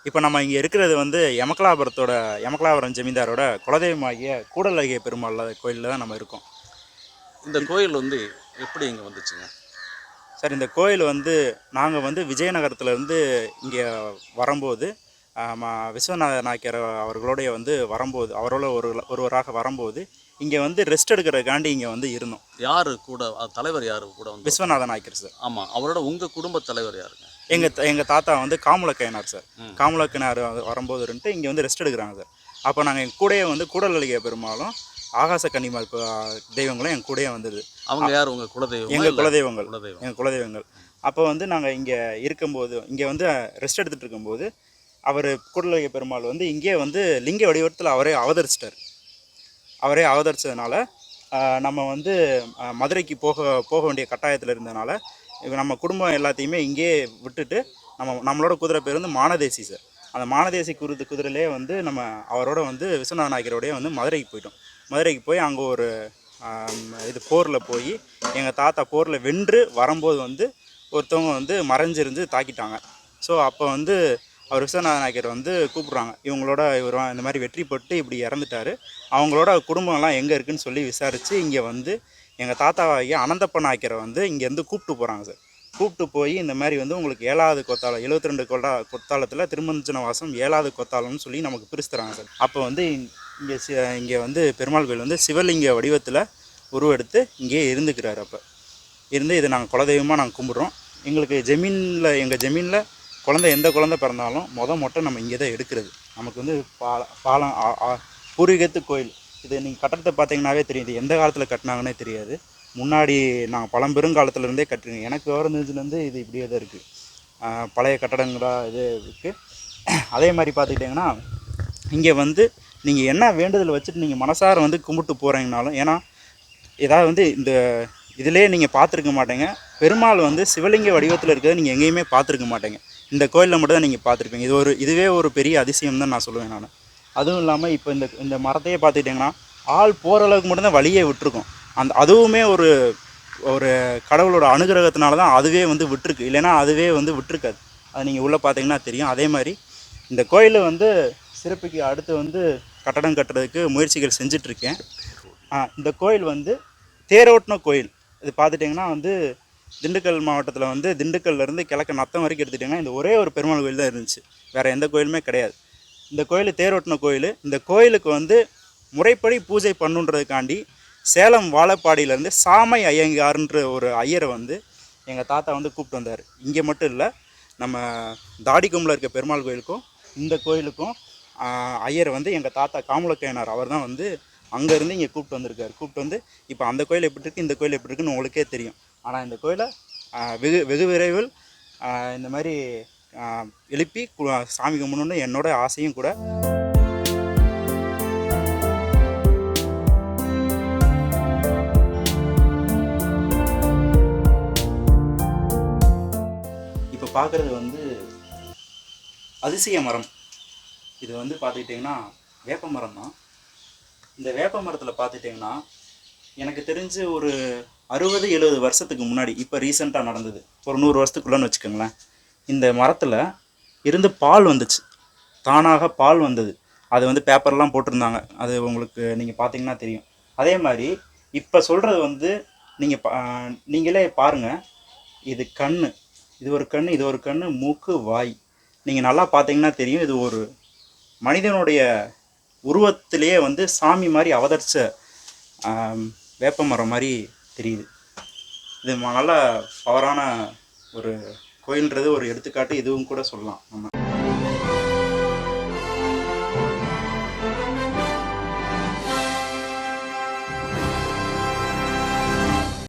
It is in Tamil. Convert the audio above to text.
இப்போ நம்ம இங்கே இருக்கிறது வந்து யமகலாபுரம் ஜமீன்தாரோட குலதெய்வமாகிய கூடலழகிய பெருமாள் கோயிலில் தான் நம்ம இருக்கோம். இந்த கோயில் வந்து எப்படி இங்கே வந்துச்சுங்க சார்? இந்த கோயில் வந்து நாங்கள் வந்து விஜயநகரத்துலேருந்து இங்கே வரும்போது விஸ்வநாத நாயக்கர் அவர்களோடைய வந்து வரும்போது அவரோட ஒருவராக வரும்போது இங்கே வந்து ரெஸ்ட் எடுக்கிறதுக்காண்டி இங்கே வந்து இருந்தோம். யார் கூட தலைவர் யார் கூட வந்து? விஸ்வநாத நாயக்கர் சார். ஆமாம், அவரோட உங்கள் குடும்ப தலைவர் யாருங்க? எங்கள் தாத்தா வந்து காமுலக்கையனார் சார். காமுலக்கையனார் வரும்போது இருந்துட்டு இங்கே வந்து ரெஸ்ட் எடுக்கிறாங்க சார். அப்போ நாங்கள் எங்கள் கூடயே வந்து கூடலழகிய பெருமாளும் ஆகாச கன்னிமார் தெய்வங்களும் என் கூடயே வந்தது. அவங்க யார்? உங்கள் குலதெய்வம்? எங்கள் குலதெய்வங்கள். அப்போ வந்து நாங்கள் இங்கே இருக்கும்போது இங்கே வந்து ரெஸ்ட் எடுத்துகிட்டு இருக்கும்போது அவர் கூடலழகிய பெருமாள் வந்து இங்கே வந்து லிங்க வடிவத்தில் அவரே அவதரித்ததுனால நம்ம வந்து மதுரைக்கு போக வேண்டிய கட்டாயத்தில் இருந்ததுனால நம்ம குடும்பம் எல்லாத்தையுமே இங்கே விட்டுட்டு நம்மளோட குதிரை பேர் வந்து மானதேசி சார். அந்த மானதேசி குதிரையிலே வந்து நம்ம அவரோட வந்து விஸ்வநாத நாயக்கரோடையே வந்து மதுரைக்கு போயிட்டோம். மதுரைக்கு போய் அங்கே ஒரு போரில் போய் எங்கள் தாத்தா போரில் வென்று வரும்போது வந்து ஒருத்தவங்க வந்து மறைஞ்சிருந்து தாக்கிட்டாங்க. ஸோ அப்போ வந்து அவர் விஸ்வநாத நாயக்கர் வந்து கூப்பிட்றாங்க, இவர் இந்த மாதிரி வெற்றி பெற்று இப்படி இறந்துட்டார், அவங்களோட குடும்பம்லாம் எங்கே இருக்குதுன்னு சொல்லி விசாரித்து இங்கே வந்து எங்கள் தாத்தாவாகிய அனந்தப்ப நாயக்கரை வந்து இங்கேருந்து கூப்பிட்டு போகிறாங்க சார். கூப்பிட்டு போய் இந்த மாதிரி வந்து உங்களுக்கு 7வது கொத்தாளம் 72 கொத்தாளத்தில் திருமஞ்சன வாசம் 7வது கொத்தாளம்னு சொல்லி நமக்கு பிரித்து தராங்க சார். அப்போ வந்து இங்கே வந்து பெருமாள் கோயில் வந்து சிவலிங்க வடிவத்தில் உருவெடுத்து இங்கேயே இருந்துக்கிறார். அப்போ இருந்து இதை நாங்கள் குலதெய்வமாக நாங்கள் கும்பிட்றோம். எங்களுக்கு எங்கள் ஜமீனில் எந்த குழந்தை பிறந்தாலும் மொட்டை நம்ம இங்கே தான் எடுக்கிறது. நமக்கு வந்து பாலம் பூர்வீகத்து கோயில் இது. நீங்கள் கட்டடத்தை பார்த்தீங்கன்னாவே தெரியுது, எந்த காலத்தில் கட்டினாங்கன்னே தெரியாது. முன்னாடி நாங்கள் பழம்பெருங்காலத்துலேருந்தே கட்டுறோங்க. எனக்கு விவரம் தெரிஞ்சுலேருந்து இது இப்படியே தான் இருக்குது. பழைய கட்டடங்களாக இது இருக்குது. அதே மாதிரி பார்த்துக்கிட்டிங்கன்னா இங்கே வந்து நீங்கள் என்ன வேண்டுதல் வச்சுட்டு நீங்கள் மனசார வந்து கும்பிட்டு போகிறீங்கனாலும், ஏன்னா ஏதாவது வந்து இதிலே நீங்கள் பார்த்துருக்க மாட்டேங்க. பெருமாள் வந்து சிவலிங்க வடிவத்தில் இருக்கிறத நீங்கள் எங்கேயுமே பார்த்துருக்க மாட்டேங்க. இந்த கோயிலில் மட்டும் தான் நீங்கள் பார்த்துருப்பீங்க. இதுவே ஒரு பெரிய அதிசயம் தான் நான் சொல்லுவேன் நான். அதுவும் இல்லாமல் இப்போ இந்த மரத்தையே பார்த்துக்கிட்டிங்கன்னா ஆள் போகிற அளவுக்கு மட்டும்தான் வழியே விட்டுருக்கோம். அதுவுமே ஒரு கடவுளோட அனுகிரகத்தினால தான் அதுவே வந்து விட்டுருக்கு. இல்லைன்னா அதுவே வந்து விட்டுருக்காது. அது நீங்கள் உள்ளே பார்த்தீங்கன்னா தெரியும். அதே மாதிரி இந்த கோயிலில் வந்து சிறப்புக்கு அடுத்து வந்து கட்டடம் கட்டுறதுக்கு முயற்சிகள் செஞ்சிட்ருக்கேன். இந்த கோயில் வந்து தேரோட்டின கோயில். இது பார்த்துட்டிங்கன்னா வந்து திண்டுக்கல் மாவட்டத்தில் வந்து திண்டுக்கல்லேருந்து கிழக்கு நத்தம் வரைக்கும் எடுத்துட்டிங்கன்னா இந்த ஒரே ஒரு பெருமாள் கோயில் தான் இருந்துச்சு. வேறு எந்த கோயிலுமே கிடையாது. இந்த கோயில் தேரோட்டின கோயில். இந்த கோயிலுக்கு வந்து முறைப்படி பூஜை பண்ணுன்றதுக்காண்டி சேலம் வாழப்பாடியிலேருந்து சாமை ஐயங்கார்ன்ற ஒரு ஐயரை வந்து எங்கள் தாத்தா வந்து கூப்பிட்டு வந்தார். இங்கே மட்டும் இல்லை, நம்ம தாடிக்கும்பில் இருக்க பெருமாள் கோயிலுக்கும் இந்த கோயிலுக்கும் ஐயரை வந்து எங்கள் தாத்தா காமுலக்கையனார் அவர் தான் வந்து அங்கேருந்து இங்கே கூப்பிட்டு வந்திருக்காரு. கூப்பிட்டு வந்து இப்போ அந்த கோயில் எப்படி இருக்குது, இந்த கோயில் எப்படி இருக்குதுன்னு உங்களுக்கே தெரியும். ஆனால் இந்த கோயிலை வெகு விரைவில் இந்த மாதிரி எழுப்பி சாமி கும்பிடணுன்னு என்னோட ஆசையும் கூட. இப்போ பார்க்குறது வந்து அதிசய மரம். இது வந்து பார்த்துக்கிட்டிங்கன்னா வேப்ப மரம் தான். இந்த வேப்ப மரத்தில் பார்த்துட்டிங்கன்னா எனக்கு தெரிஞ்சு ஒரு 60-70 வருஷத்துக்கு முன்னாடி, இப்போ ரீசெண்டாக நடந்தது, ஒரு 100 வருஷத்துக்குள்ளேன்னு வச்சுக்கோங்களேன், இந்த மரத்தில் இருந்து பால் வந்துச்சு. தானாக பால் வந்தது. அது வந்து பேப்பர்லாம் போட்டிருந்தாங்க. அது உங்களுக்கு நீங்கள் பார்த்தீங்கன்னா தெரியும். அதே மாதிரி இப்போ சொல்கிறது வந்து நீங்களே பாருங்கள். இது கண், இது ஒரு கண், இது ஒரு கண், மூக்கு, வாய். நீங்கள் நல்லா பார்த்தீங்கன்னா தெரியும். இது ஒரு மனிதனுடைய உருவத்திலேயே வந்து சாமி மாதிரி அவதரித்த வேப்ப மரம் மாதிரி தெரியுது. இது நல்ல பவரான ஒரு கோயில்ன்றது ஒரு எடுத்துக்காட்டு இதுவும் கூட சொல்லலாம் நம்ம.